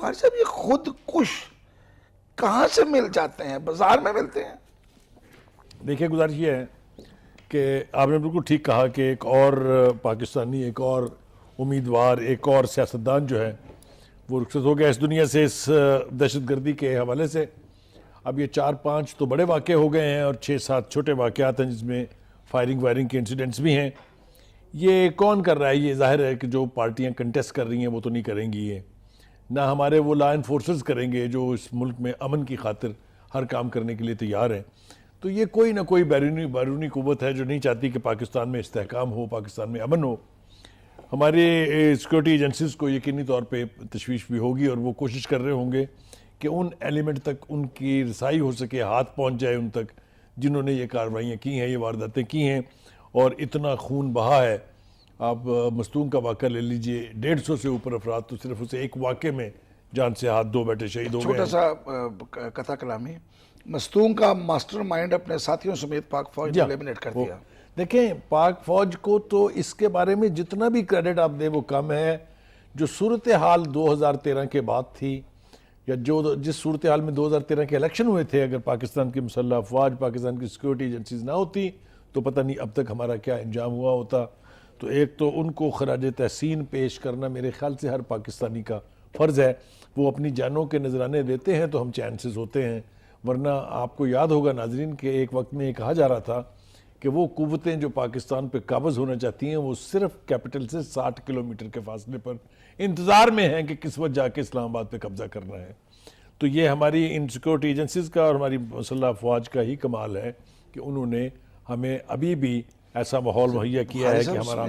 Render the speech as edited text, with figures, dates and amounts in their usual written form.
फारिस साहब, ये खुद कुश कहाँ से मिल जाते हैं? बाजार में मिलते हैं? देखिए, गुजारिश ये है कि आपने बिल्कुल ठीक कहा कि एक और पाकिस्तानी, एक और उम्मीदवार, एक और सियासतदान जो है वो रुखसत हो गया इस दुनिया से, इस दहशतगर्दी के हवाले से। अब ये 4-5 तो बड़े वाक़े हो गए हैं और 6-7 छोटे वाक़यात हैं जिसमें फायरिंग वायरिंग के इंसिडेंट्स भी हैं। ये कौन कर रहा है? ये जाहिर है कि जो पार्टियां कंटेस्ट कर रही हैं वो तो नहीं करेंगी ये, ना हमारे वो लॉ इन्फोर्सर्स करेंगे जो इस मुल्क में अमन की खातिर हर काम करने के लिए तैयार हैं। तो ये कोई ना कोई बैरूनी कुव्वत है जो नहीं चाहती कि पाकिस्तान में इस्तेहकाम हो, पाकिस्तान में अमन हो। हमारे सिक्योरिटी एजेंसीज को यकीनी तौर पे तशवीश भी होगी और वो कोशिश कर रहे होंगे कि उन एलिमेंट तक उनकी रसाई हो सके, हाथ पहुंच जाए उन तक जिन्होंने ये कार्रवाइयाँ की हैं, ये वारदातें की हैं और इतना खून बहा है। आप मस्तूंग का वाक़ा ले लीजिए, 150 से ऊपर अफराद तो सिर्फ उसे एक वाक़े में जान से हाथ धो बैठे शहीद हो गए। छोटा सा कथा कलामी, मस्तूंग का मास्टरमाइंड अपने साथियों समेत पाक फौज ने एलिमिनेट कर दिया। देखें, पाक फौज को तो इसके बारे में जितना भी क्रेडिट आप दें वो कम है। जो सूरत हाल 2013 के बाद थी, या जो जिस सूरत हाल में 2013 के इलेक्शन हुए थे, अगर पाकिस्तान की मुसल्लह अफवाज, पाकिस्तान की सिक्योरिटी एजेंसीज ना होती तो पता नहीं अब तक हमारा क्या अंजाम हुआ होता। तो एक तो उनको खराज तहसीन पेश करना मेरे ख्याल से हर पाकिस्तानी का फ़र्ज़ है। वो अपनी जानों के नजराने देते हैं तो हम चैन से सोते हैं, वरना आपको याद होगा नाजरीन के एक वक्त में ये कहा जा रहा था कि वो कुव्वतें जो पाकिस्तान पे काबज़ होना चाहती हैं वो सिर्फ कैपिटल से 60 किलोमीटर के फासले पर इंतज़ार में हैं कि किस वक्त जाके इस्लामाबाद पे कब्जा करना है। तो ये हमारी इन सिक्योरिटी एजेंसीज का और हमारी मुसल्लह अफवाज का ही कमाल है कि उन्होंने हमें अभी भी ऐसा माहौल मुहैया किया है कि हमारा